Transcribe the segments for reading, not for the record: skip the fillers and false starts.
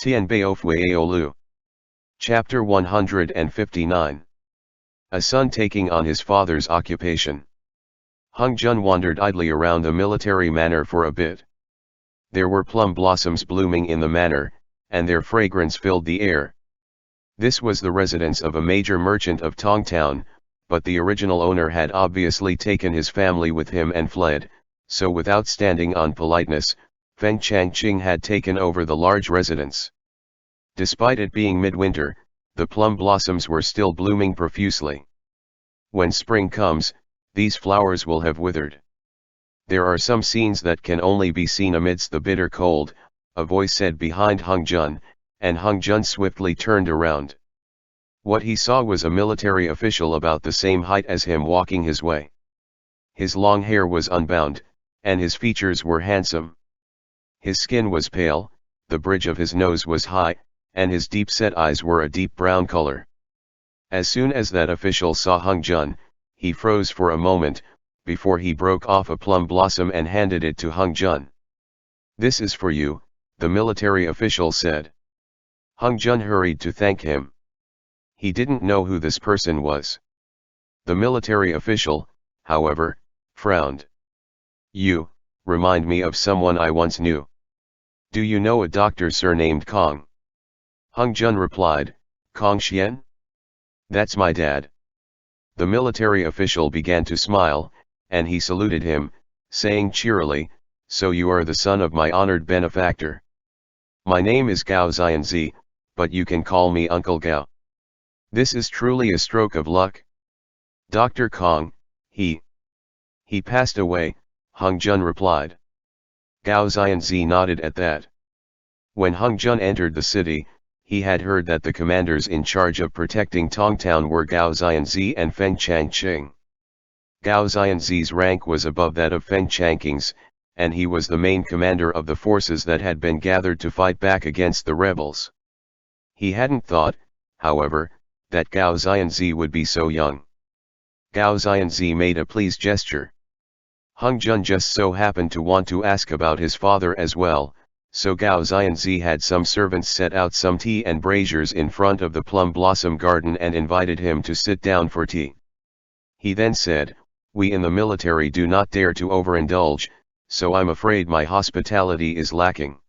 Tianbao Fu Yao Lu. Chapter 159. A son taking on his father's occupation. Hung Jun wandered idly around the military manor for a bit. There were plum blossoms blooming in the manor, and their fragrance filled the air. This was the residence of a major merchant of Tongtown, but the original owner had obviously taken his family with him and fled, so without standing on politeness, Feng Changqing had taken over the large residence. Despite it being midwinter, the plum blossoms were still blooming profusely. When spring comes, these flowers will have withered. There are some scenes that can only be seen amidst the bitter cold, a voice said behind Hung Jun, and Hung Jun swiftly turned around. What he saw was a military official about the same height as him walking his way. His long hair was unbound, and his features were handsome. His skin was pale, the bridge of his nose was high, and his deep-set eyes were a deep brown color. As soon as that official saw Hung Jun, he froze for a moment, before he broke off a plum blossom and handed it to Hung Jun. "This is for you," the military official said. Hung Jun hurried to thank him. He didn't know who this person was. The military official, however, frowned. "You remind me of someone I once knew. Do you know a doctor surnamed Kong?" Hung Jun replied, "Kong Xian? That's my dad." The military official began to smile, and he saluted him, saying cheerily, "So you are the son of my honored benefactor. My name is Gao Xianzi, but you can call me Uncle Gao. This is truly a stroke of luck. Dr. Kong, he passed away," Hung Jun replied. Gao Xianzi nodded at that. When Hung Jun entered the city, he had heard that the commanders in charge of protecting Tongtown were Gao Xianzi and Feng Changqing. Gao Xianzi's rank was above that of Feng Changqing's, and he was the main commander of the forces that had been gathered to fight back against the rebels. He hadn't thought, however, that Gao Xianzi would be so young. Gao Xianzi made a pleased gesture. Hung Jun just so happened to want to ask about his father as well, so Gao Xianzi had some servants set out some tea and braziers in front of the plum blossom garden and invited him to sit down for tea. He then said, "We in the military do not dare to overindulge, so I'm afraid my hospitality is lacking."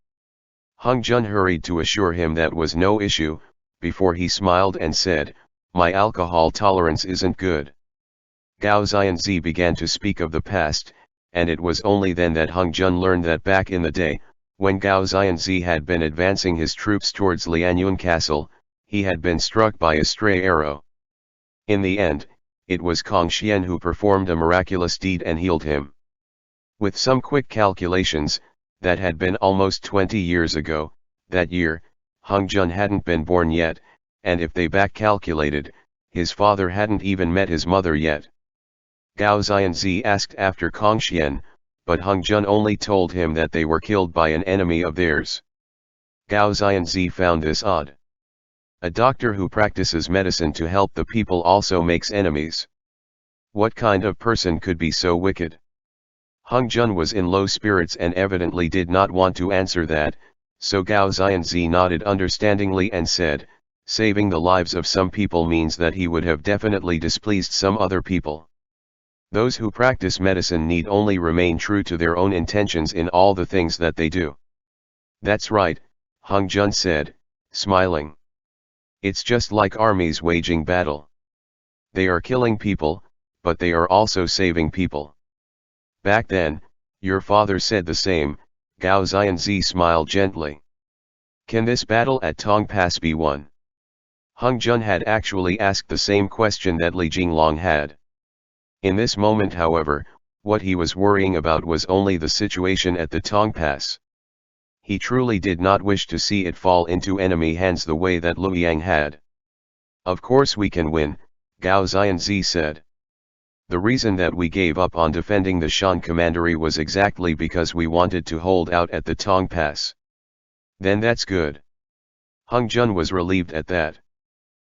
Hung Jun hurried to assure him that was no issue, before he smiled and said, "My alcohol tolerance isn't good." Gao Xianzi began to speak of the past, and it was only then that Hung Jun learned that back in the day, when Gao Xianzi had been advancing his troops towards Lianyun Castle, he had been struck by a stray arrow. In the end, it was Kong Xian who performed a miraculous deed and healed him. With some quick calculations, that had been almost 20 years ago. That year, Hung Jun hadn't been born yet, and if they back-calculated, his father hadn't even met his mother yet. Gao Xianzi asked after Kong Xian, but Hung Jun only told him that they were killed by an enemy of theirs. Gao Xianzi found this odd. A doctor who practices medicine to help the people also makes enemies. What kind of person could be so wicked? Hung Jun was in low spirits and evidently did not want to answer that, so Gao Xianzi nodded understandingly and said, "Saving the lives of some people means that he would have definitely displeased some other people. Those who practice medicine need only remain true to their own intentions in all the things that they do." "That's right," Hung Jun said, smiling. "It's just like armies waging battle. They are killing people, but they are also saving people." "Back then, your father said the same," Gao Xianzi smiled gently. "Can this battle at Tong Pass be won?" Hung Jun had actually asked the same question that Li Jinglong had. In this moment, however, what he was worrying about was only the situation at the Tong Pass. He truly did not wish to see it fall into enemy hands the way that Luoyang had. "Of course we can win," Gao Xianzi said. "The reason that we gave up on defending the Shan Commandery was exactly because we wanted to hold out at the Tong Pass." "Then that's good." Hung Jun was relieved at that.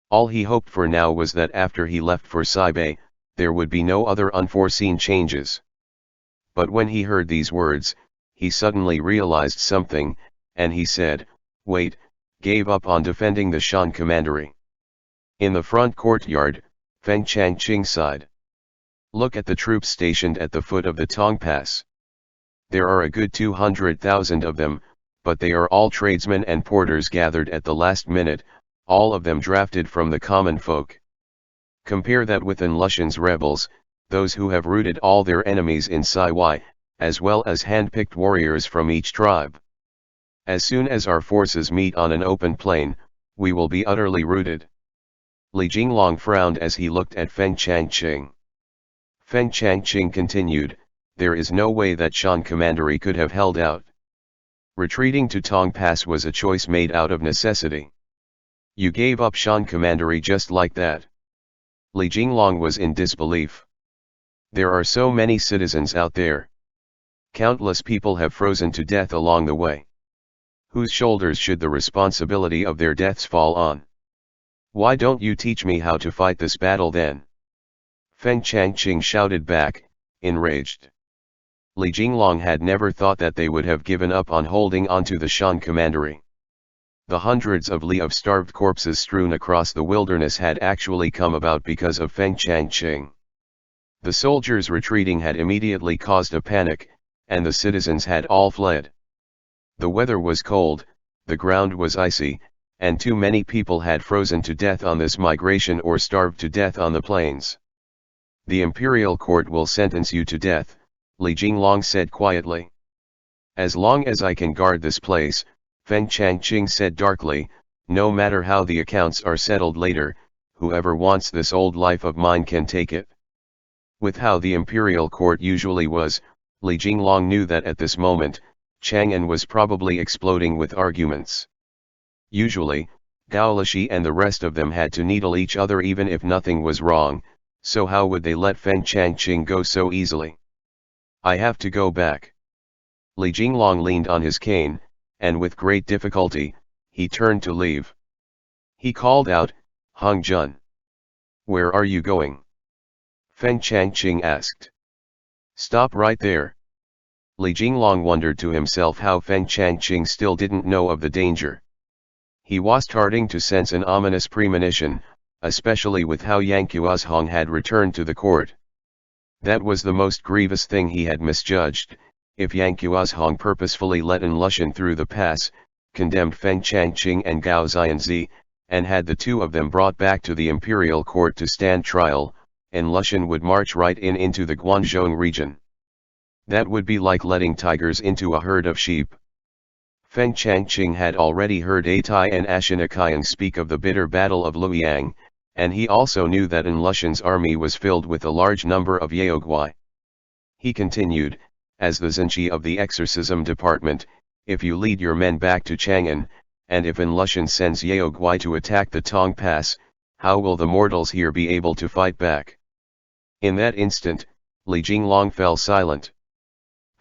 All he hoped for now was that after he left for Sibei, there would be no other unforeseen changes. But when he heard these words, he suddenly realized something, and he said, "Wait, gave up on defending the Shan commandery. In the front courtyard, Feng Changqing sighed. Look at the troops stationed at the foot of the Tong Pass. There are a good 200,000 of them, but they are all tradesmen and porters gathered at the last minute, all of them drafted from the common folk. Compare that with An Lushan's rebels, those who have routed all their enemies in Siwai, as well as hand-picked warriors from each tribe. As soon as our forces meet on an open plain, we will be utterly routed. Li Jinglong frowned as he looked at Feng Changqing. Feng Changqing continued, there is no way that Shan commandery could have held out. Retreating to Tong Pass was a choice made out of necessity. You gave up Shan commandery just like that. Li Jinglong was in disbelief. There are so many citizens out there. Countless people have frozen to death along the way. Whose shoulders should the responsibility of their deaths fall on? Why don't you teach me how to fight this battle then? Feng Changqing shouted back, enraged. Li Jinglong had never thought that they would have given up on holding onto the Shan commandery. The hundreds of li of starved corpses strewn across the wilderness had actually come about because of Feng Changqing. The soldiers retreating had immediately caused a panic, and the citizens had all fled. The weather was cold, the ground was icy, and too many people had frozen to death on this migration or starved to death on the plains. The imperial court will sentence you to death, Li Jinglong said quietly. As long as I can guard this place, Feng Changqing said darkly, no matter how the accounts are settled later, whoever wants this old life of mine can take it. With how the imperial court usually was, Li Jinglong knew that at this moment, Chang'an was probably exploding with arguments. Usually, Gao Lishi and the rest of them had to needle each other even if nothing was wrong, so how would they let Feng Changqing go so easily? I have to go back. Li Jinglong leaned on his cane, and with great difficulty, he turned to leave. He called out, Hong Jun. Where are you going? Feng Changqing asked. Stop right there. Li Jinglong wondered to himself how Feng Changqing still didn't know of the danger. He was starting to sense an ominous premonition, especially with how Yang Qiuzhong had returned to the court. That was the most grievous thing he had misjudged. If Yang Qiuzhong purposefully let An Lushan through the pass, condemned Feng Changqing and Gao Xianzi, and had the two of them brought back to the imperial court to stand trial, An Lushan would march right into the Guanzhong region. That would be like letting tigers into a herd of sheep. Feng Changqing had already heard Atai and Ashinakayan speak of the bitter battle of Luoyang, and he also knew that An Lushan's army was filled with a large number of Yaoguai. He continued, as the Zenchi of the exorcism department, if you lead your men back to Chang'an, and if An Lushan sends Yaoguai to attack the Tong Pass, how will the mortals here be able to fight back? In that instant, Li Jinglong fell silent.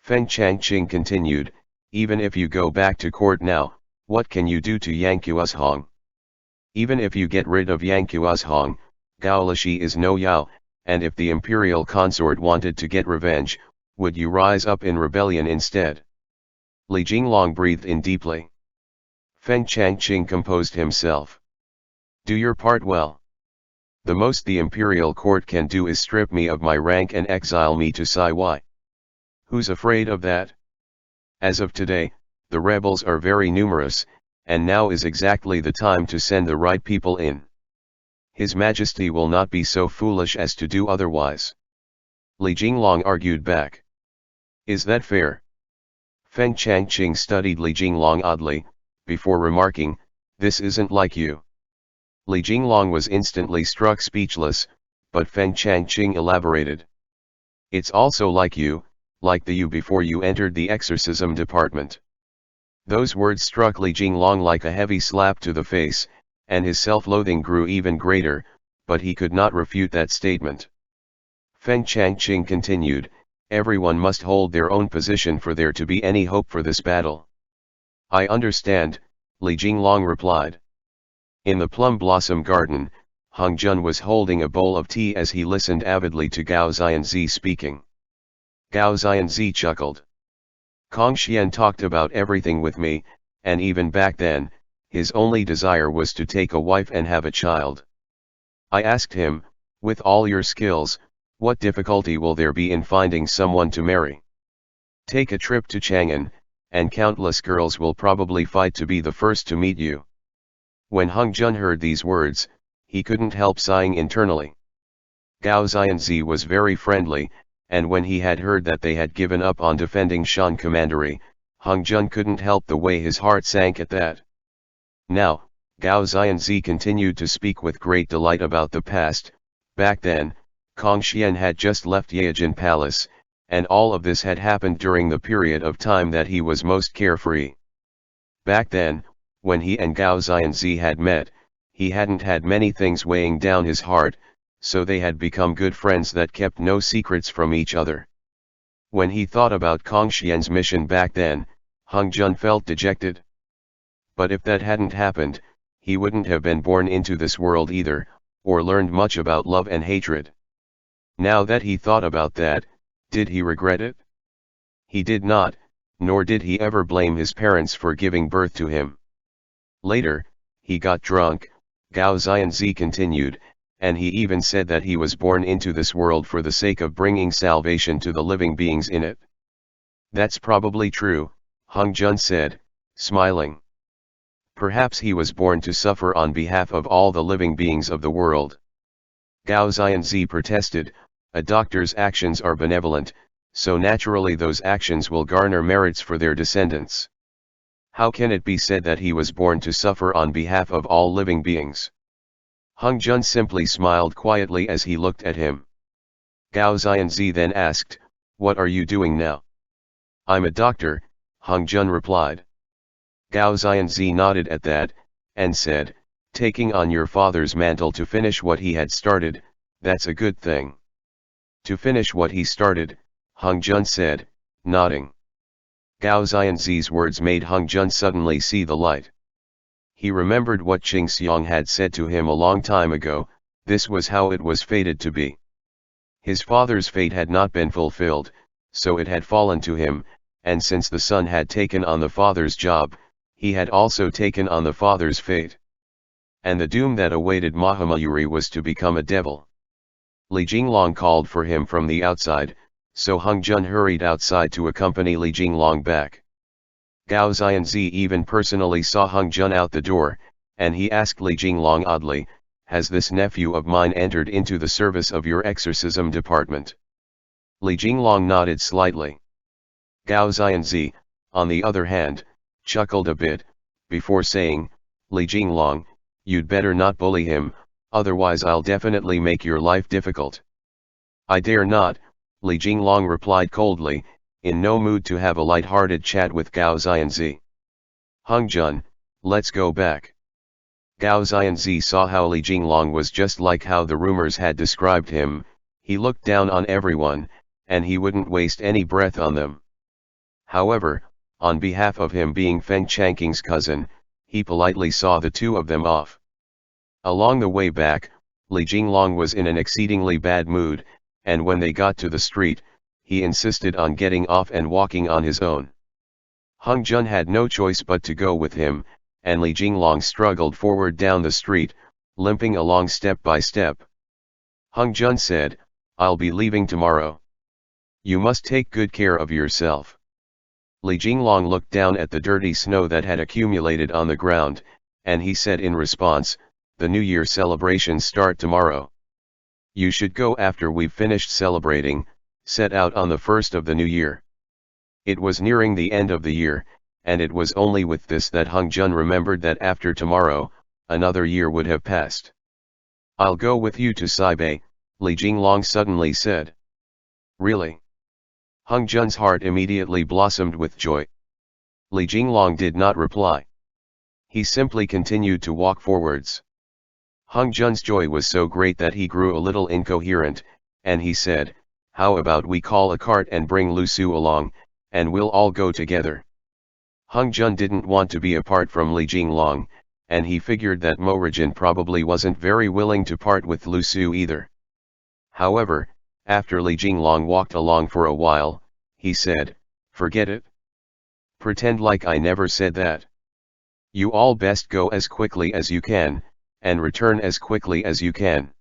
Feng Changqing continued, even if you go back to court now, what can you do to Yang Qiuzhong? Even if you get rid of Yang Qiuzhong, Gao Lishi is no Yao, and if the imperial consort wanted to get revenge, would you rise up in rebellion instead? Li Jinglong breathed in deeply. Feng Changqing composed himself. Do your part well. The most the imperial court can do is strip me of my rank and exile me to Siwai. Who's afraid of that? As of today, the rebels are very numerous, and now is exactly the time to send the right people in. His Majesty will not be so foolish as to do otherwise. Li Jinglong argued back. Is that fair? Feng Changqing studied Li Jinglong oddly, before remarking, this isn't like you. Li Jinglong was instantly struck speechless, but Feng Changqing elaborated. It's also like you, like the you before you entered the exorcism department. Those words struck Li Jinglong like a heavy slap to the face, and his self-loathing grew even greater, but he could not refute that statement. Feng Changqing continued, everyone must hold their own position for there to be any hope for this battle. I understand, Li Jinglong replied. In the plum blossom garden, Hong Jun was holding a bowl of tea as he listened avidly to Gao Xianzi speaking. Gao Xianzi chuckled. Kong Xian talked about everything with me, and even back then, his only desire was to take a wife and have a child. I asked him, with all your skills, what difficulty will there be in finding someone to marry? Take a trip to Chang'an, and countless girls will probably fight to be the first to meet you. When Hung Jun heard these words, he couldn't help sighing internally. Gao Xianzi was very friendly, and when he had heard that they had given up on defending Shan Commandery, Hung Jun couldn't help the way his heart sank at that. Now, Gao Xianzi continued to speak with great delight about the past. Back then, Kong Xian had just left Yaojin Palace, and all of this had happened during the period of time that he was most carefree. Back then, when he and Gao Xianzi had met, he hadn't had many things weighing down his heart, so they had become good friends that kept no secrets from each other. When he thought about Kong Xian's mission back then, Hung Jun felt dejected. But if that hadn't happened, he wouldn't have been born into this world either, or learned much about love and hatred. Now that he thought about that, did he regret it? He did not, nor did he ever blame his parents for giving birth to him. Later, he got drunk, Gao Xianzi continued, and he even said that he was born into this world for the sake of bringing salvation to the living beings in it. That's probably true, Hung Jun said, smiling. Perhaps he was born to suffer on behalf of all the living beings of the world. Gao Xianzi protested, a doctor's actions are benevolent, so naturally those actions will garner merits for their descendants. How can it be said that he was born to suffer on behalf of all living beings? Hung Jun simply smiled quietly as he looked at him. Gao Xianzi then asked, "What are you doing now?" "I'm a doctor," Hung Jun replied. Gao Xianzi nodded at that, and said, "Taking on your father's mantle to finish what he had started, that's a good thing." "To finish what he started," Hung Jun said, nodding. Gao Xianzi's words made Hung Jun suddenly see the light. He remembered what Qing Xiang had said to him a long time ago, this was how it was fated to be. His father's fate had not been fulfilled, so it had fallen to him, and since the son had taken on the father's job, he had also taken on the father's fate. And the doom that awaited Mahamayuri was to become a devil. Li Jinglong called for him from the outside, so Hung Jun hurried outside to accompany Li Jinglong back. Gao Xianzi even personally saw Hung Jun out the door, and he asked Li Jinglong oddly, "Has this nephew of mine entered into the service of your exorcism department?" Li Jinglong nodded slightly. Gao Xianzi, on the other hand, chuckled a bit, before saying, "Li Jinglong, you'd better not bully him, otherwise I'll definitely make your life difficult." "I dare not," Li Jinglong replied coldly, in no mood to have a light-hearted chat with Gao Xianzi. "Hung Jun, let's go back." Gao Xianzi saw how Li Jinglong was just like how the rumors had described him. He looked down on everyone, and he wouldn't waste any breath on them. However, on behalf of him being Feng Changqing's cousin, he politely saw the two of them off. Along the way back, Li Jinglong was in an exceedingly bad mood, and when they got to the street, he insisted on getting off and walking on his own. Hung Jun had no choice but to go with him, and Li Jinglong struggled forward down the street, limping along step by step. Hung Jun said, "I'll be leaving tomorrow. You must take good care of yourself." Li Jinglong looked down at the dirty snow that had accumulated on the ground, and he said in response, "The New Year celebrations start tomorrow. You should go after we've finished celebrating, set out on the 1st of the new year." It was nearing the end of the year, and it was only with this that Hung Jun remembered that after tomorrow, another year would have passed. "I'll go with you to Saibei," Li Jinglong suddenly said. "Really?" Hung Jun's heart immediately blossomed with joy. Li Jinglong did not reply. He simply continued to walk forwards. Hung Jun's joy was so great that he grew a little incoherent, and he said, "How about we call a cart and bring Lu Su along, and we'll all go together." Hung Jun didn't want to be apart from Li Jinglong, and he figured that Mo Rijin probably wasn't very willing to part with Lu Su either. However, after Li Jinglong walked along for a while, he said, "Forget it. Pretend like I never said that. You all best go as quickly as you can, and return as quickly as you can.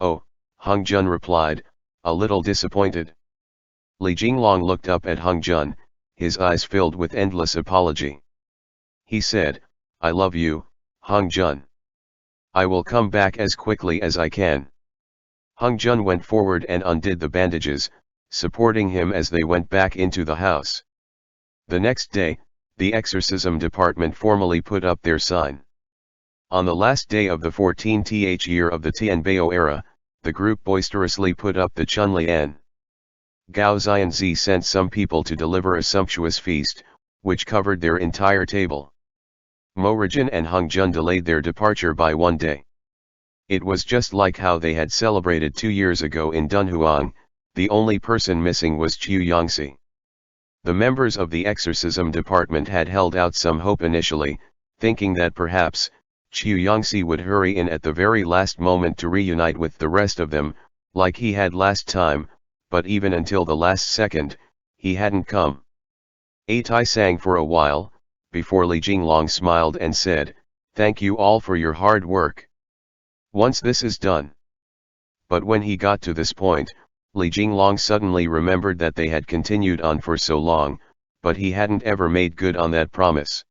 Oh, Hung Jun replied, a little disappointed. Li Jinglong looked up at Hung Jun, his eyes filled with endless apology. He said, I love you, Hung Jun. I will come back as quickly as I can. Hung Jun went forward and undid the bandages, supporting him as they went back into the house. The next day, the exorcism department formally put up their sign. On the last day of the 14th year of the Tianbao era, the group boisterously put up the Chunlian. Gao Xianzi sent some people to deliver a sumptuous feast, which covered their entire table. Mo Rijin and Hung Jun delayed their departure by 1 day. It was just like how they had celebrated 2 years ago in Dunhuang. The only person missing was Chu Yangxi. The members of the exorcism department had held out some hope initially, thinking that perhaps Chu Yangxi would hurry in at the very last moment to reunite with the rest of them, like he had last time, but even until the last second, he hadn't come. Tai sang for a while, before Li Jinglong smiled and said, "Thank you all for your hard work. Once this is done." But when he got to this point, Li Jinglong suddenly remembered that they had continued on for so long, but he hadn't ever made good on that promise.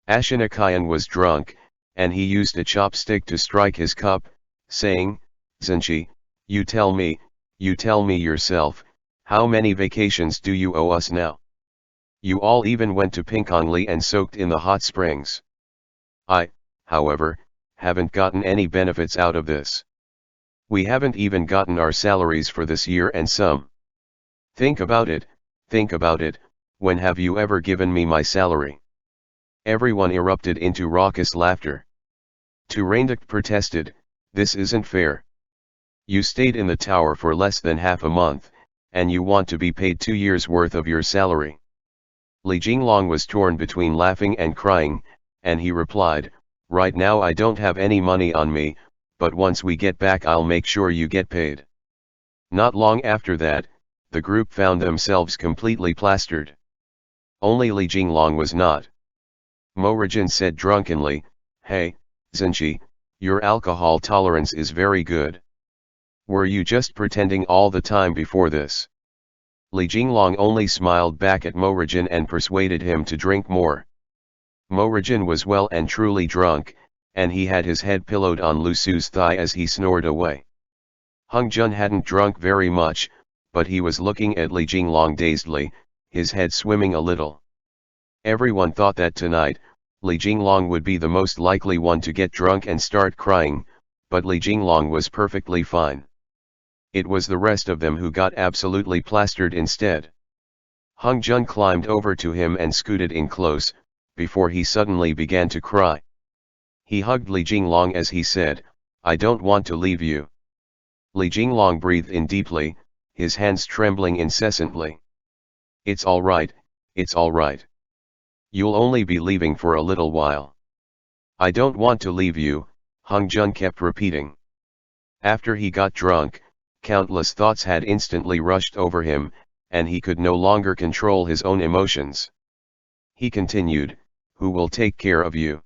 Ashinakayan was drunk, and he used a chopstick to strike his cup, saying, "Zenchi, you tell me yourself, how many vacations do you owe us now? You all even went to Pinkongli and soaked in the hot springs. I, however, haven't gotten any benefits out of this. We haven't even gotten our salaries for this year and some. Think about it, when have you ever given me my salary?" Everyone erupted into raucous laughter. Tu Reinduct protested, "This isn't fair. You stayed in the tower for less than half a month, and you want to be paid 2 years' worth of your salary." Li Jinglong was torn between laughing and crying, and he replied, "Right now I don't have any money on me, but once we get back I'll make sure you get paid." Not long after that, the group found themselves completely plastered. Only Li Jinglong was not. Mo Rijin said drunkenly, "Hey, Zenchi, your alcohol tolerance is very good. Were you just pretending all the time before this?" Li Jinglong only smiled back at Mo Rijin and persuaded him to drink more. Mo Rijin was well and truly drunk, and he had his head pillowed on Lu Su's thigh as he snored away. Hung Jun hadn't drunk very much, but he was looking at Li Jinglong dazedly, his head swimming a little. Everyone thought that tonight, Li Jinglong would be the most likely one to get drunk and start crying, but Li Jinglong was perfectly fine. It was the rest of them who got absolutely plastered instead. Hung Jun climbed over to him and scooted in close, before he suddenly began to cry. He hugged Li Jinglong as he said, "I don't want to leave you." Li Jinglong breathed in deeply, his hands trembling incessantly. It's all right. You'll only be leaving for a little while." "I don't want to leave you," Hung Jun kept repeating. After he got drunk, countless thoughts had instantly rushed over him, and he could no longer control his own emotions. He continued, "Who will take care of you?"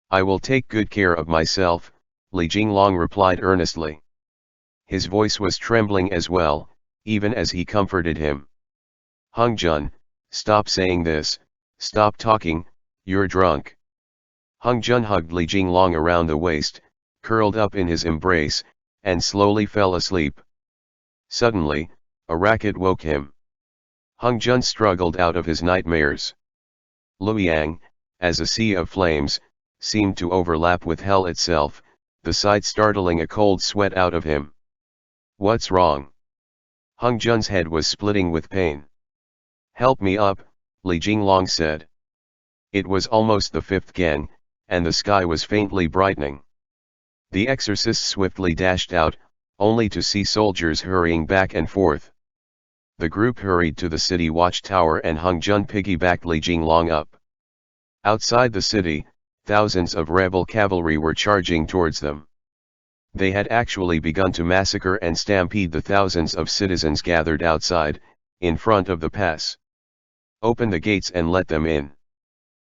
"I will take good care of myself," Li Jinglong replied earnestly. His voice was trembling as well, even as he comforted him. "Hung Jun, stop saying this, stop talking, you're drunk." Hung Jun hugged Li Jinglong around the waist, curled up in his embrace, and slowly fell asleep. Suddenly, a racket woke him. Hung Jun struggled out of his nightmares. Luoyang, as a sea of flames, seemed to overlap with hell itself, the sight startling a cold sweat out of him. "What's wrong?" Hung Jun's head was splitting with pain. "Help me up," Li Jinglong said. It was almost the 5th gang, and the sky was faintly brightening. The exorcists swiftly dashed out, only to see soldiers hurrying back and forth. The group hurried to the city watchtower and Hung Jun piggybacked Li Jinglong up. Outside the city, thousands of rebel cavalry were charging towards them. They had actually begun to massacre and stampede the thousands of citizens gathered outside, in front of the pass. "Open the gates and let them in."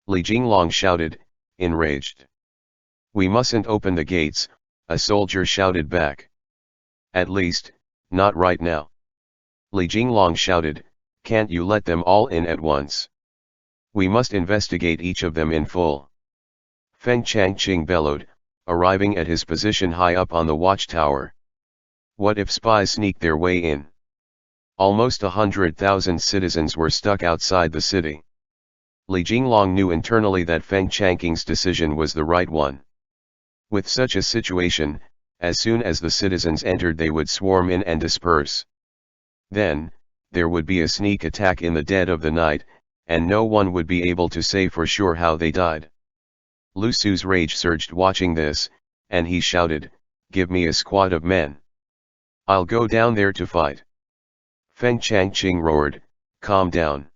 Li Jinglong shouted, enraged. We mustn't open the gates, a soldier shouted back. At least, not right now. Li Jinglong shouted, can't you let them all in at once? We must investigate each of them in full. Feng Changqing bellowed, arriving at his position high up on the watchtower. What if spies sneak their way in? Almost 100,000 citizens were stuck outside the city. Li Jinglong knew internally that Feng Changqing's decision was the right one. With such a situation, as soon as the citizens entered they would swarm in and disperse. Then, there would be a sneak attack in the dead of the night, and no one would be able to say for sure how they died. Lu Su's rage surged watching this, and he shouted, give me a squad of men. I'll go down there to fight. Feng Changqing roared, calm down.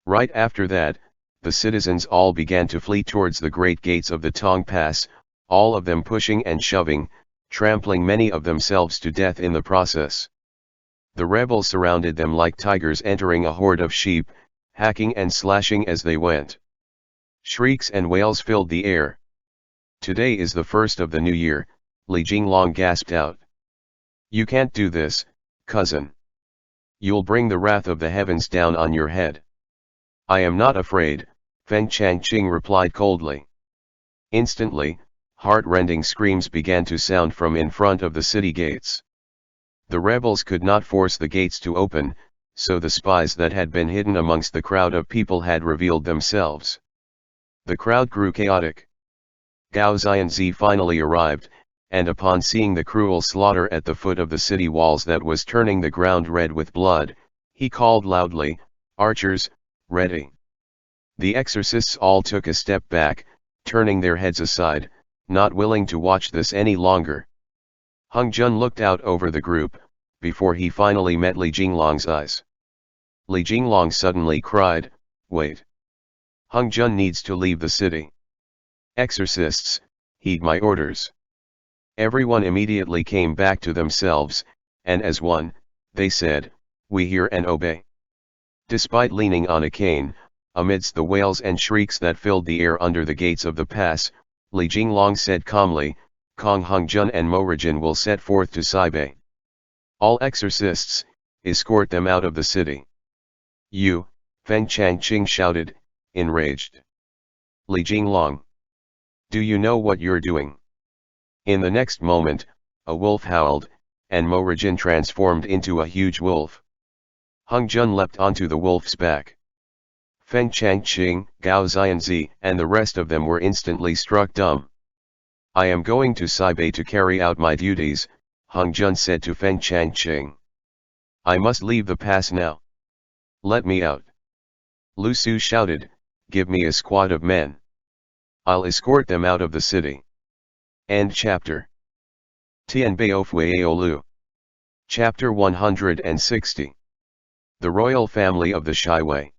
Right after that, the citizens all began to flee towards the great gates of the Tong Pass, all of them pushing and shoving, trampling many of themselves to death in the process. The rebels surrounded them like tigers entering a horde of sheep, hacking and slashing as they went. Shrieks and wails filled the air. Today is the first of the new year, Li Jinglong gasped out. You can't do this, cousin. You'll bring the wrath of the heavens down on your head. I am not afraid, Feng Changqing replied coldly. Instantly, heart-rending screams began to sound from in front of the city gates. The rebels could not force the gates to open, so the spies that had been hidden amongst the crowd of people had revealed themselves. The crowd grew chaotic. Gao Xianzi finally arrived, and upon seeing the cruel slaughter at the foot of the city walls that was turning the ground red with blood, he called loudly, archers, ready. The exorcists all took a step back, turning their heads aside, not willing to watch this any longer. Hung Jun looked out over the group, before he finally met Li Jinglong's eyes. Li Jinglong suddenly cried, wait. Hung Jun needs to leave the city. Exorcists, heed my orders. Everyone immediately came back to themselves, and as one, they said, we hear and obey. Despite leaning on a cane, amidst the wails and shrieks that filled the air under the gates of the pass, Li Jinglong said calmly, Kong Hung Jun and Mo Rijin will set forth to Saibei. All exorcists, escort them out of the city. You, Feng Changqing shouted, enraged. Li Jinglong. Do you know what you're doing? In the next moment, a wolf howled, and Mo Rijin transformed into a huge wolf. Hung Jun leapt onto the wolf's back. Feng Changqing, Gao Xianzi, and the rest of them were instantly struck dumb. I am going to Saibei to carry out my duties, Hung Jun said to Feng Changqing. I must leave the pass now. Let me out. Lu Su shouted, give me a squad of men. I'll escort them out of the city. End chapter. Tianbao Fu Yao Lu. Chapter 160. The royal family of the Shiwei.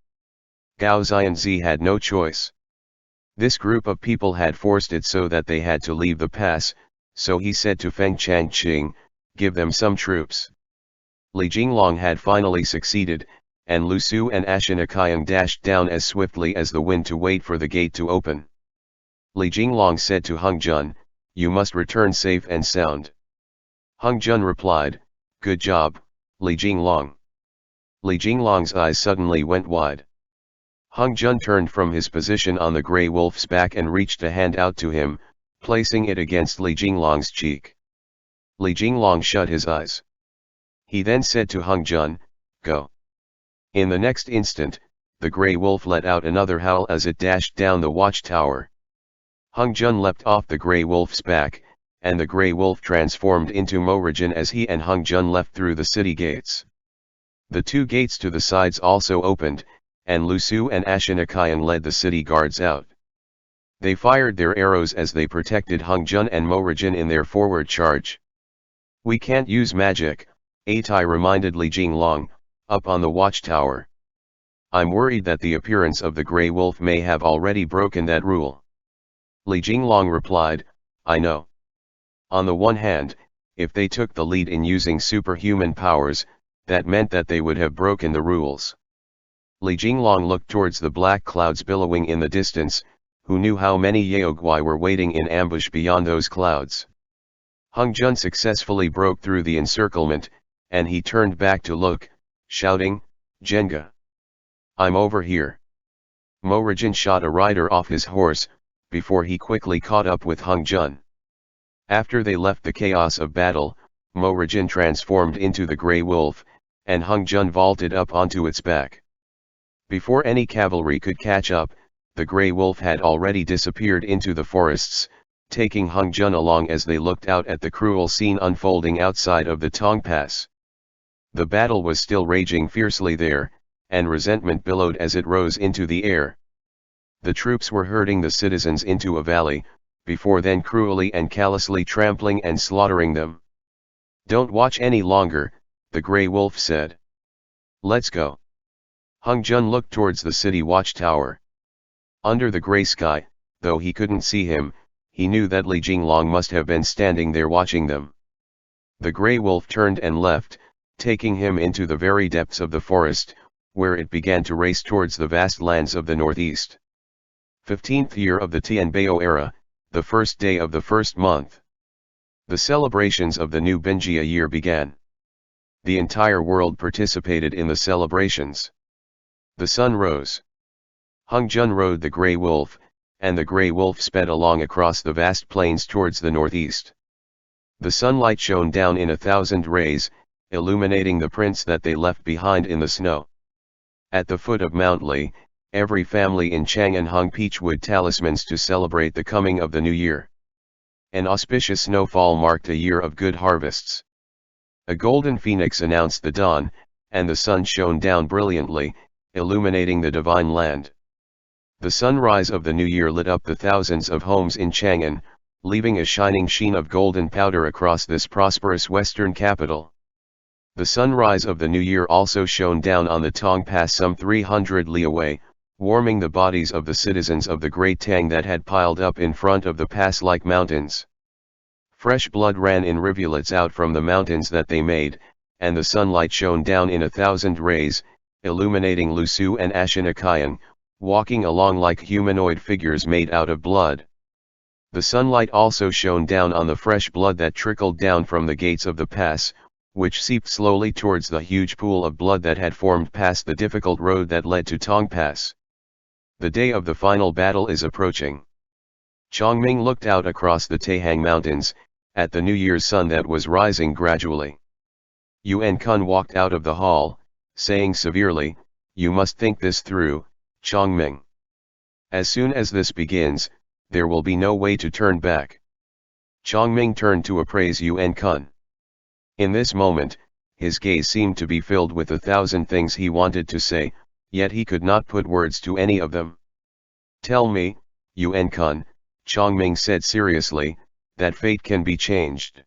Gao Xianzi had no choice. This group of people had forced it so that they had to leave the pass, so he said to Feng Changqing, give them some troops. Li Jinglong had finally succeeded, and Lu Su and Ashinakayang dashed down as swiftly as the wind to wait for the gate to open. Li Jinglong said to Hung Jun, you must return safe and sound. Hung Jun replied, good job, Li Jinglong. Li Jinglong's eyes suddenly went wide. Hung Jun turned from his position on the grey wolf's back and reached a hand out to him, placing it against Li Jinglong's cheek. Li Jinglong shut his eyes. He then said to Hung Jun, go. In the next instant, the grey wolf let out another howl as it dashed down the watchtower. Hung Jun leapt off the grey wolf's back, and the grey wolf transformed into Mo Rijin as he and Hung Jun left through the city gates. The two gates to the sides also opened, and Lu Su and Ashinakayan led the city guards out. They fired their arrows as they protected Hung Jun and Mo Rijin in their forward charge. We can't use magic, Atai reminded Li Jinglong, up on the watchtower. I'm worried that the appearance of the grey wolf may have already broken that rule. Li Jinglong replied, I know. On the one hand, if they took the lead in using superhuman powers, that meant that they would have broken the rules. Li Jinglong looked towards the black clouds billowing in the distance, who knew how many Yaoguai were waiting in ambush beyond those clouds. Hung Jun successfully broke through the encirclement, and he turned back to look, shouting, "Jenga! I'm over here." Mo Rijin shot a rider off his horse, before he quickly caught up with Hung Jun. After they left the chaos of battle, Mo Rijin transformed into the Grey Wolf, and Hung Jun vaulted up onto its back. Before any cavalry could catch up, the Grey Wolf had already disappeared into the forests, taking Hung Jun along as they looked out at the cruel scene unfolding outside of the Tong Pass. The battle was still raging fiercely there, and resentment billowed as it rose into the air. The troops were herding the citizens into a valley, before then cruelly and callously trampling and slaughtering them. "Don't watch any longer," the Grey Wolf said. "Let's go." Hung Jun looked towards the city watchtower. Under the grey sky, though he couldn't see him, he knew that Li Jinglong must have been standing there watching them. The Grey Wolf turned and left, taking him into the very depths of the forest, where it began to race towards the vast lands of the northeast. 15th year of the Tianbao era, the first day of the first month. The celebrations of the new Binjia year began. The entire world participated in the celebrations. The sun rose. Hung Jun rode the Grey Wolf, and the Grey Wolf sped along across the vast plains towards the northeast. The sunlight shone down in 1,000 rays, illuminating the prints that they left behind in the snow. At the foot of Mount Li, every family in Chang'an hung peachwood talismans to celebrate the coming of the new year. An auspicious snowfall marked a year of good harvests. A golden phoenix announced the dawn, and the sun shone down brilliantly, illuminating the divine land. The sunrise of the new year lit up the thousands of homes in Chang'an, leaving a shining sheen of golden powder across this prosperous western capital. The sunrise of the new year also shone down on the Tong Pass some 300 li away, warming the bodies of the citizens of the Great Tang that had piled up in front of the pass like mountains. Fresh blood ran in rivulets out from the mountains that they made, and the sunlight shone down in 1,000 rays, illuminating Lu Su and Ashinakayan, walking along like humanoid figures made out of blood. The sunlight also shone down on the fresh blood that trickled down from the gates of the pass, which seeped slowly towards the huge pool of blood that had formed past the difficult road that led to Tong Pass. The day of the final battle is approaching. Chongming looked out across the Taihang Mountains, at the New Year's sun that was rising gradually. Yuan Kun walked out of the hall, saying severely, "You must think this through, Chongming. As soon as this begins, there will be no way to turn back." Chongming turned to appraise Yuan Kun. In this moment, his gaze seemed to be filled with 1,000 things he wanted to say, yet he could not put words to any of them. "Tell me, Yuan Kun," Chongming said seriously, "that fate can be changed."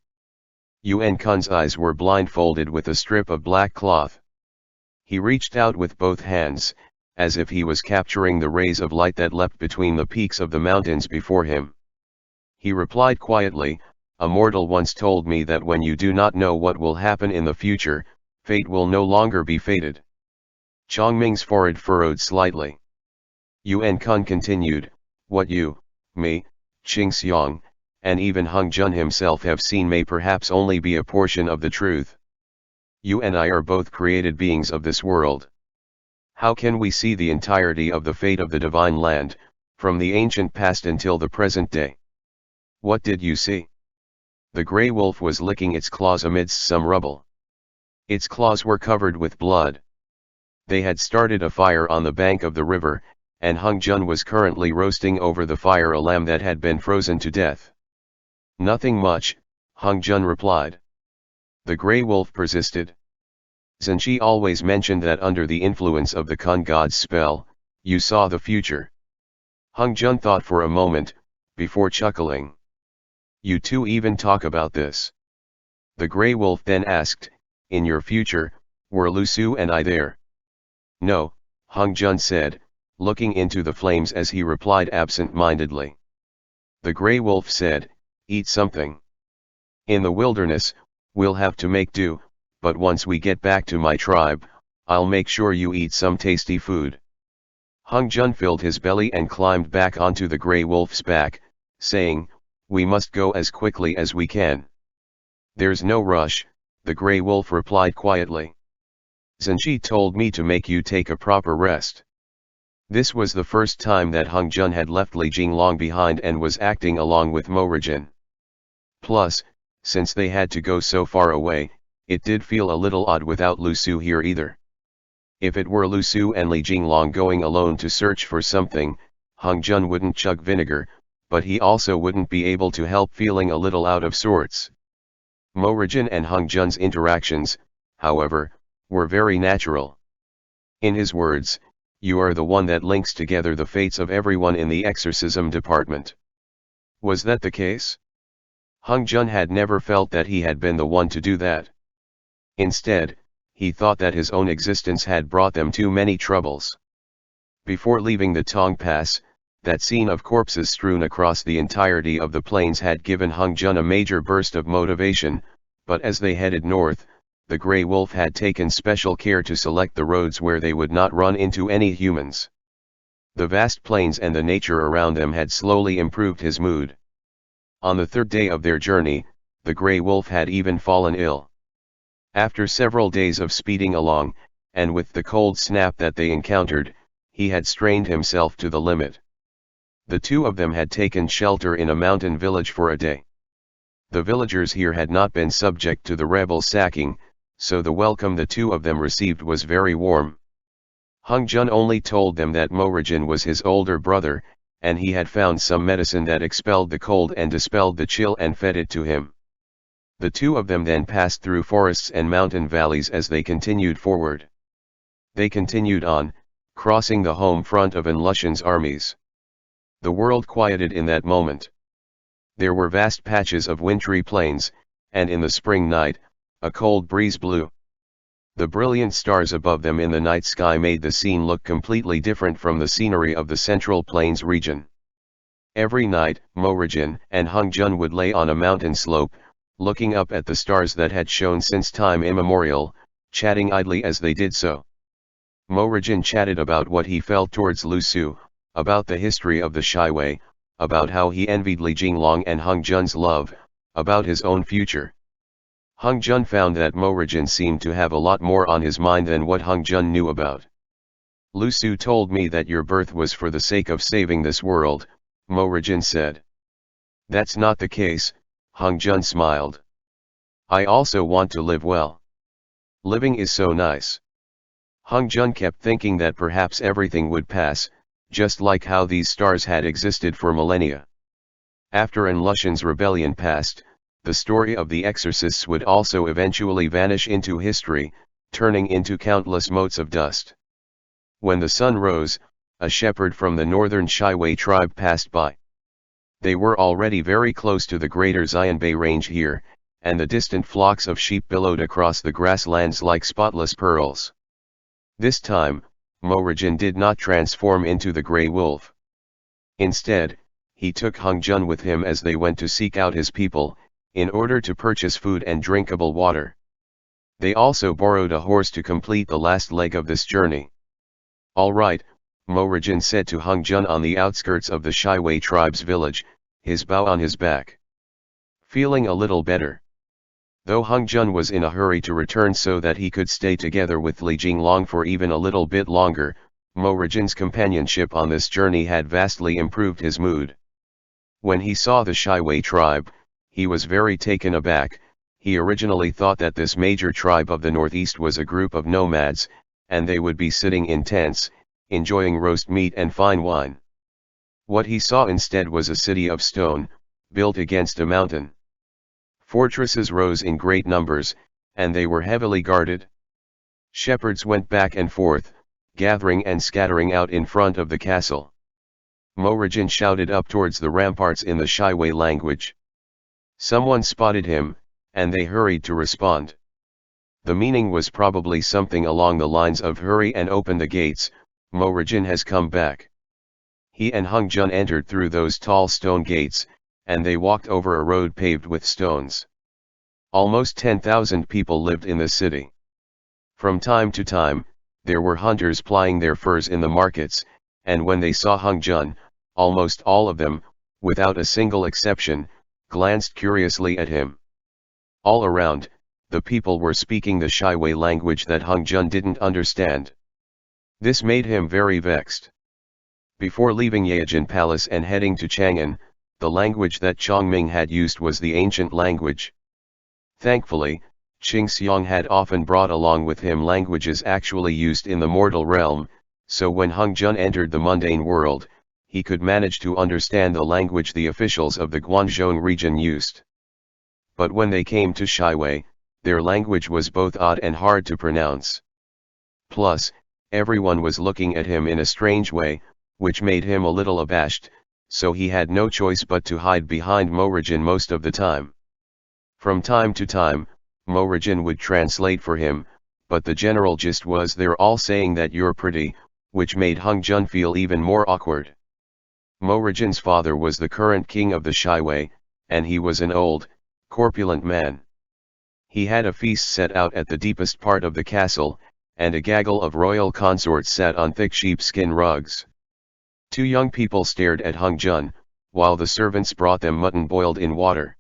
Yuan Kun's eyes were blindfolded with a strip of black cloth. He reached out with both hands, as if he was capturing the rays of light that leapt between the peaks of the mountains before him. He replied quietly, "A mortal once told me that when you do not know what will happen in the future, fate will no longer be fated." Chongming's forehead furrowed slightly. Yuan Kun continued, "What you, me, Qing Xiang, and even Hung Jun himself have seen may perhaps only be a portion of the truth. You and I are both created beings of this world. How can we see the entirety of the fate of the divine land, from the ancient past until the present day? What did you see?" The Grey Wolf was licking its claws amidst some rubble. Its claws were covered with blood. They had started a fire on the bank of the river, and Hung Jun was currently roasting over the fire a lamb that had been frozen to death. "Nothing much," Hung Jun replied. The Grey Wolf persisted. "Zhenji always mentioned that under the influence of the Kun God's spell, you saw the future." Hung Jun thought for a moment, before chuckling. "You two even talk about this?" The Grey Wolf then asked, "In your future, were Lu Su and I there?" "No," Hung Jun said, looking into the flames as he replied absent-mindedly. The Grey Wolf said, "Eat something. In the wilderness, we'll have to make do, but once we get back to my tribe, I'll make sure you eat some tasty food. Hung Jun filled his belly and climbed back onto the grey wolf's back, saying, "We must go as quickly as we can." "There's no rush," the grey wolf replied quietly. "Zhenji told me to make you take a proper rest." This was the first time that Hung Jun had left Li Jinglong behind and was acting along with Mo Rijin. Plus, since they had to go so far away, it did feel a little odd without Lu Su here either. If it were Lu Su and Li Jinglong going alone to search for something, Hung Jun wouldn't chug vinegar, but he also wouldn't be able to help feeling a little out of sorts. Mo Rijin and Hung Jun's interactions, however, were very natural. In his words, "You are the one that links together the fates of everyone in the exorcism department." Was that the case? Hung Jun had never felt that he had been the one to do that. Instead, he thought that his own existence had brought them too many troubles. Before leaving the Tong Pass, that scene of corpses strewn across the entirety of the plains had given Hung Jun a major burst of motivation, but as they headed north, the Grey Wolf had taken special care to select the roads where they would not run into any humans. The vast plains and the nature around them had slowly improved his mood. On the third day of their journey, the Grey Wolf had even fallen ill. After several days of speeding along, and with the cold snap that they encountered, he had strained himself to the limit. The two of them had taken shelter in a mountain village for a day. The villagers here had not been subject to the rebel sacking, so the welcome the two of them received was very warm. Hung Jun only told them that Mo Rijin was his older brother, and he had found some medicine that expelled the cold and dispelled the chill and fed it to him. The two of them then passed through forests and mountain valleys as they continued forward. They continued on, crossing the home front of An Lushan's armies. The world quieted in that moment. There were vast patches of wintry plains, and in the spring night, a cold breeze blew. The brilliant stars above them in the night sky made the scene look completely different from the scenery of the Central Plains region. Every night, Mo Rijin and Hung Jun would lay on a mountain slope, looking up at the stars that had shone since time immemorial, chatting idly as they did so. Mo Rijin chatted about what he felt towards Lu Su, about the history of the Shiwei, about how he envied Li Jinglong and Hung Jun's love, about his own future. Hung Jun found that Mo Rijin seemed to have a lot more on his mind than what Hung Jun knew about. "Lu Su told me that your birth was for the sake of saving this world," Mo Rijin said. "That's not the case," Hung Jun smiled. "I also want to live well. Living is so nice." Hung Jun kept thinking that perhaps everything would pass, just like how these stars had existed for millennia. After An Lushan's rebellion passed, the story of the exorcists would also eventually vanish into history, turning into countless motes of dust. When the sun rose, a shepherd from the northern Shiwei tribe passed by. They were already very close to the greater Xianbei range here, and the distant flocks of sheep billowed across the grasslands like spotless pearls. This time, Mo Rijin did not transform into the Grey Wolf. Instead, he took Hung Jun with him as they went to seek out his people, in order to purchase food and drinkable water. They also borrowed a horse to complete the last leg of this journey. "All right," Mo Rijin said to Hung Jun on the outskirts of the Shiwei tribe's village, his bow on his back. Feeling a little better. Though Hung Jun was in a hurry to return so that he could stay together with Li Jinglong for even a little bit longer, Mo Rijin's companionship on this journey had vastly improved his mood. When he saw the Shiwei tribe, he was very taken aback. He originally thought that this major tribe of the northeast was a group of nomads, and they would be sitting in tents, enjoying roast meat and fine wine. What he saw instead was a city of stone, built against a mountain. Fortresses rose in great numbers, and they were heavily guarded. Shepherds went back and forth, gathering and scattering out in front of the castle. Mo Rijin shouted up towards the ramparts in the Shiwei language. Someone spotted him, and they hurried to respond. The meaning was probably something along the lines of "Hurry and open the gates, Mo Rijin has come back." He and Hung Jun entered through those tall stone gates, and they walked over a road paved with stones. Almost 10,000 people lived in the city. From time to time, there were hunters plying their furs in the markets, and when they saw Hung Jun, almost all of them, without a single exception, glanced curiously at him. All around, the people were speaking the Shiwei language that Hung Jun didn't understand. This made him very vexed. Before leaving Yajin Palace and heading to Chang'an, the language that Chongming had used was the ancient language. Thankfully, Qing Xiang had often brought along with him languages actually used in the mortal realm, so when Hung Jun entered the mundane world, he could manage to understand the language the officials of the Guangzhou region used. But when they came to Shiwei, their language was both odd and hard to pronounce. Plus, everyone was looking at him in a strange way, which made him a little abashed, so he had no choice but to hide behind Morajin most of the time. From time to time, Morajin would translate for him, but the general gist was they're all saying that you're pretty, which made Hung Jun feel even more awkward. Morajin's father was the current king of the Shiwei, and he was an old, corpulent man. He had a feast set out at the deepest part of the castle, and a gaggle of royal consorts sat on thick sheepskin rugs. Two young people stared at Hung Jun, while the servants brought them mutton boiled in water.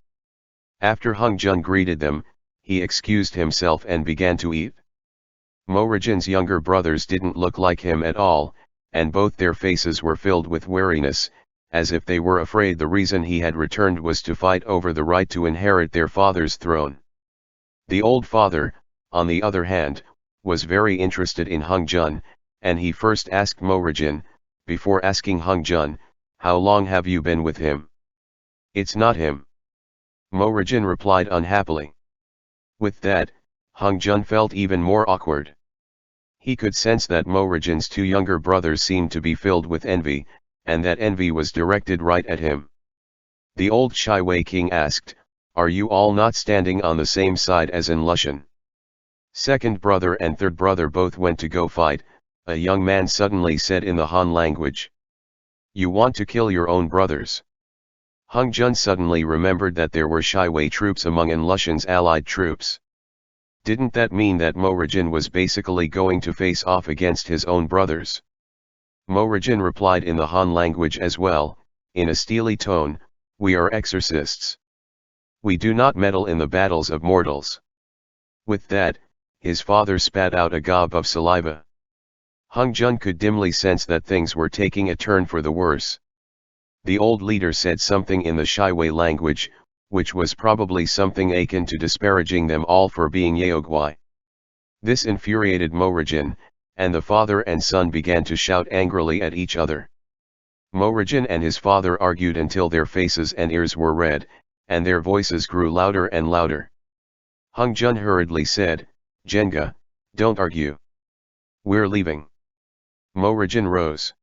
After Hung Jun greeted them, he excused himself and began to eat. Morajin's younger brothers didn't look like him at all, and both their faces were filled with wariness, as if they were afraid the reason he had returned was to fight over the right to inherit their father's throne. The old father, on the other hand, was very interested in Hung Jun, and he first asked Morajin, before asking Hung Jun, "How long have you been with him?" "It's not him," Morajin replied unhappily. With that, Hung Jun felt even more awkward. He could sense that Morajin's two younger brothers seemed to be filled with envy, and that envy was directed right at him. The old Shiwei king asked, "Are you all not standing on the same side as in Lushan?" Second brother and third brother both went to go fight, a young man suddenly said in the Han language. "You want to kill your own brothers?" Hung Jun suddenly remembered that there were Shiwei troops among An Lushan's allied troops. Didn't that mean that Morajin was basically going to face off against his own brothers? Morajin replied in the Han language as well, in a steely tone, "We are exorcists. We do not meddle in the battles of mortals." With that, his father spat out a gob of saliva. Hung Jun could dimly sense that things were taking a turn for the worse. The old leader said something in the Shiwei language, which was probably something akin to disparaging them all for being Yaogwai. This infuriated Morajin, and the father and son began to shout angrily at each other. Morajin and his father argued until their faces and ears were red, and their voices grew louder and louder. Hung Jun hurriedly said, "Jenga, don't argue. We're leaving." Morajin rose.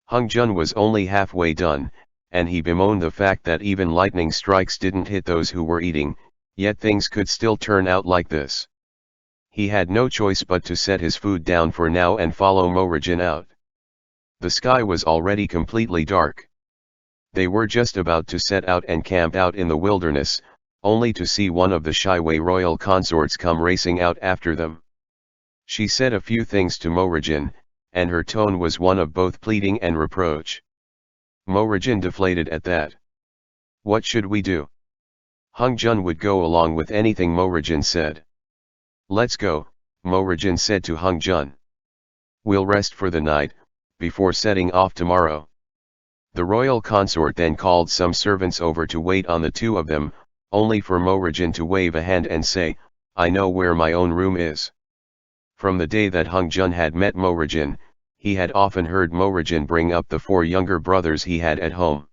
Hung Jun was only halfway done, and he bemoaned the fact that even lightning strikes didn't hit those who were eating, yet things could still turn out like this. He had no choice but to set his food down for now and follow Morajin out. The sky was already completely dark. They were just about to set out and camp out in the wilderness, only to see one of the Shiwei royal consorts come racing out after them. She said a few things to Morajin, and her tone was one of both pleading and reproach. Morajin deflated at that. What should we do? Hung Jun would go along with anything Morajin said. Let's go, Morajin said to Hung Jun. We'll rest for the night, before setting off tomorrow. The royal consort then called some servants over to wait on the two of them, only for Morajin to wave a hand and say, I know where my own room is. From the day that Hung Jun had met Morajin, he had often heard Morajin bring up the four younger brothers he had at home.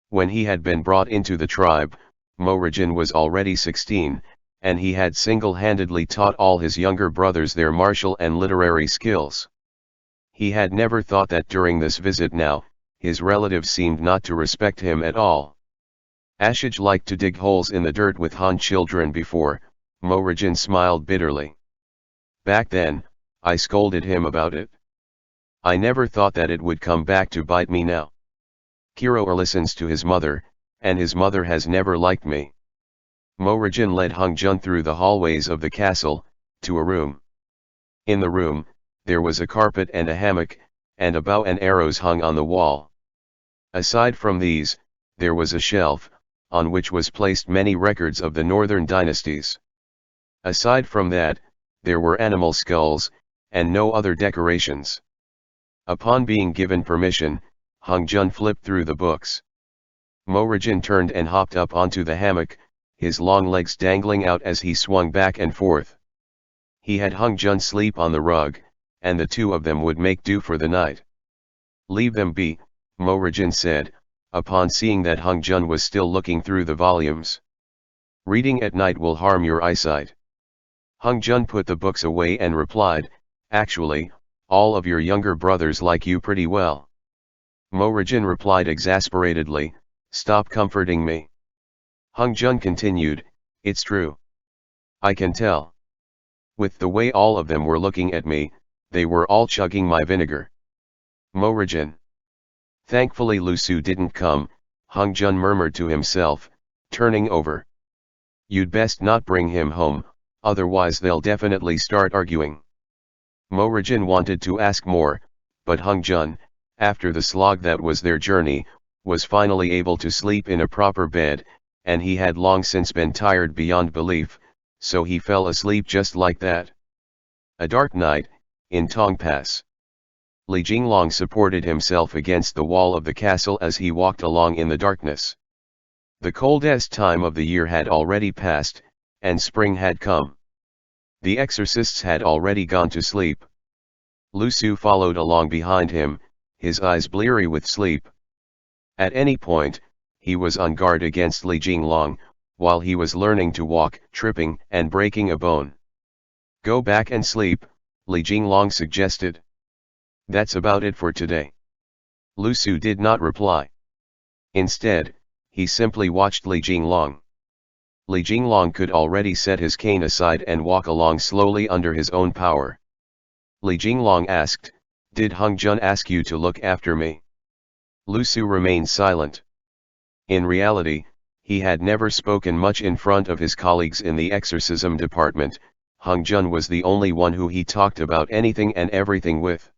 When he had been brought into the tribe, Morajin was already 16, and he had single-handedly taught all his younger brothers their martial and literary skills. He had never thought that during this visit now, his relatives seemed not to respect him at all. Ashij liked to dig holes in the dirt with Han children before, Morajin smiled bitterly. Back then, I scolded him about it. I never thought that it would come back to bite me now. Kiro listens to his mother, and his mother has never liked me. Morajin led Hung Jun through the hallways of the castle, to a room. In the room, there was a carpet and a hammock, and a bow and arrows hung on the wall. Aside from these, there was a shelf, on which was placed many records of the northern dynasties. Aside from that, there were animal skulls, and no other decorations. Upon being given permission, Hung Jun flipped through the books. Morajin turned and hopped up onto the hammock, his long legs dangling out as he swung back and forth. He had Hung Jun sleep on the rug, and the two of them would make do for the night. "Leave them be," Morajin said, upon seeing that Hung Jun was still looking through the volumes. "Reading at night will harm your eyesight." Hung Jun put the books away and replied, "Actually, all of your younger brothers like you pretty well." Morajin replied exasperatedly, "Stop comforting me." Hung Jun continued, "It's true. I can tell. With the way all of them were looking at me, they were all chugging my vinegar." Morajin. Thankfully Lu Su didn't come, Hung Jun murmured to himself, turning over. "You'd best not bring him home, otherwise they'll definitely start arguing." Morajin wanted to ask more, but Hung Jun, after the slog that was their journey, was finally able to sleep in a proper bed, and he had long since been tired beyond belief, so he fell asleep just like that. A dark night, in Tong Pass. Li Jinglong supported himself against the wall of the castle as he walked along in the darkness. The coldest time of the year had already passed, and spring had come. The exorcists had already gone to sleep. Lu Su followed along behind him, his eyes bleary with sleep. At any point, he was on guard against Li Jinglong, while he was learning to walk, tripping and breaking a bone. "Go back and sleep," Li Jinglong suggested. "That's about it for today." Lu Su did not reply. Instead, he simply watched Li Jinglong. Li Jinglong could already set his cane aside and walk along slowly under his own power. Li Jinglong asked, "Did Hung Jun ask you to look after me?" Lu Su remained silent. In reality, he had never spoken much in front of his colleagues in the exorcism department. Hung Jun was the only one who he talked about anything and everything with.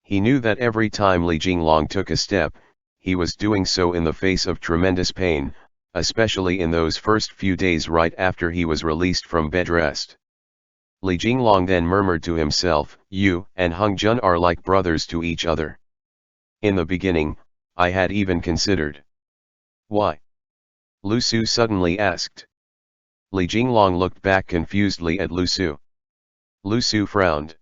He knew that every time Li Jinglong took a step, he was doing so in the face of tremendous pain, especially in those first few days right after he was released from bed rest. Li Jinglong then murmured to himself, "You and Hung Jun are like brothers to each other. In the beginning, I had even considered." "Why?" Lu Su suddenly asked. Li Jinglong looked back confusedly at Lu Su. Lu Su frowned.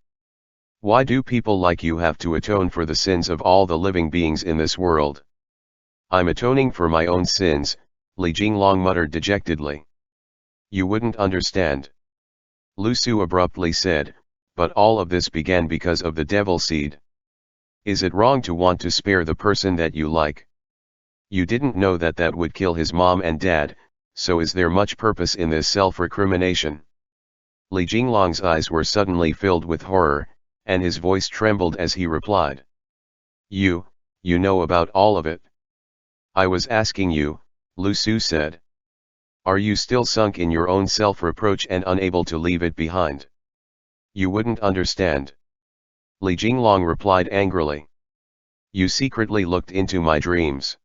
"Why do people like you have to atone for the sins of all the living beings in this world?" "I'm atoning for my own sins," Li Jinglong muttered dejectedly. "You wouldn't understand," Lu Su abruptly said, "but all of this began because of the devil seed. Is it wrong to want to spare the person that you like? You didn't know that that would kill his mom and dad, so is there much purpose in this self-recrimination?" Li Jinglong's eyes were suddenly filled with horror, and his voice trembled as he replied. You know about all of it." "I was asking you," Lu Su said. "Are you still sunk in your own self-reproach and unable to leave it behind?" "You wouldn't understand," Li Jinglong replied angrily. "You secretly looked into my dreams."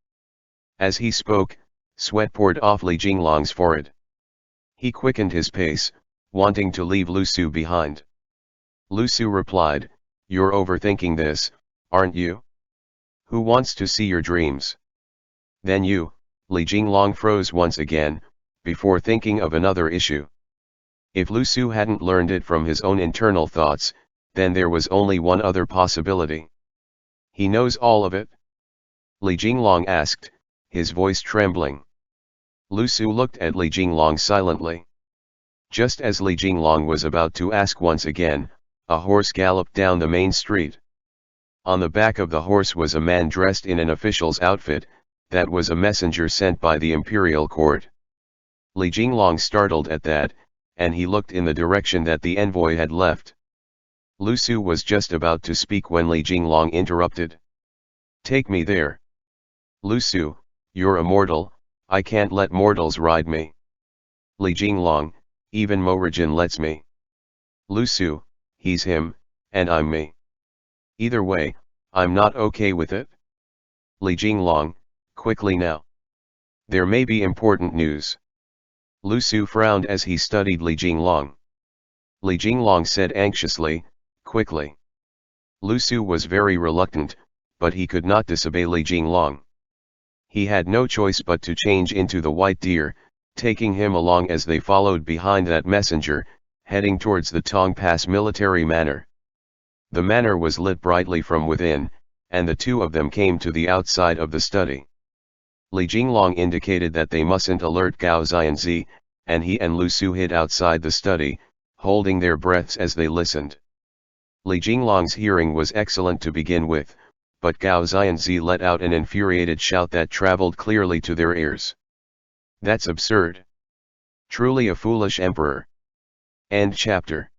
As he spoke, sweat poured off Li Jinglong's forehead. He quickened his pace, wanting to leave Lu Su behind. Lu Su replied, "You're overthinking this, aren't you? Who wants to see your dreams?" "Then you," Li Jinglong froze once again, before thinking of another issue. If Lu Su hadn't learned it from his own internal thoughts, then there was only one other possibility. "He knows all of it?" Li Jinglong asked, his voice trembling. Lu Su looked at Li Jinglong silently. Just as Li Jinglong was about to ask once again, a horse galloped down the main street. On the back of the horse was a man dressed in an official's outfit, that was a messenger sent by the imperial court. Li Jinglong startled at that, and he looked in the direction that the envoy had left. Lu Su was just about to speak when Li Jinglong interrupted. "Take me there." "Lu Su, you're a mortal, I can't let mortals ride me." "Li Jinglong, even Morajin lets me." "Lu Su, he's him, and I'm me. Either way, I'm not okay with it. Li Jinglong, quickly now. There may be important news. Lu Su frowned as he studied Li Jinglong. Li Jinglong said anxiously, quickly. Lu Su was very reluctant, but he could not disobey Li Jinglong. He had no choice but to change into the white deer, taking him along as they followed behind that messenger, heading towards the Tong Pass military manor. The manor was lit brightly from within, and the two of them came to the outside of the study. Li Jinglong indicated that they mustn't alert Gao Xianzi, and he and Lu Su hid outside the study, holding their breaths as they listened. Li Jinglong's hearing was excellent to begin with, but Gao Xianzi let out an infuriated shout that traveled clearly to their ears. That's absurd. Truly a foolish emperor. End chapter.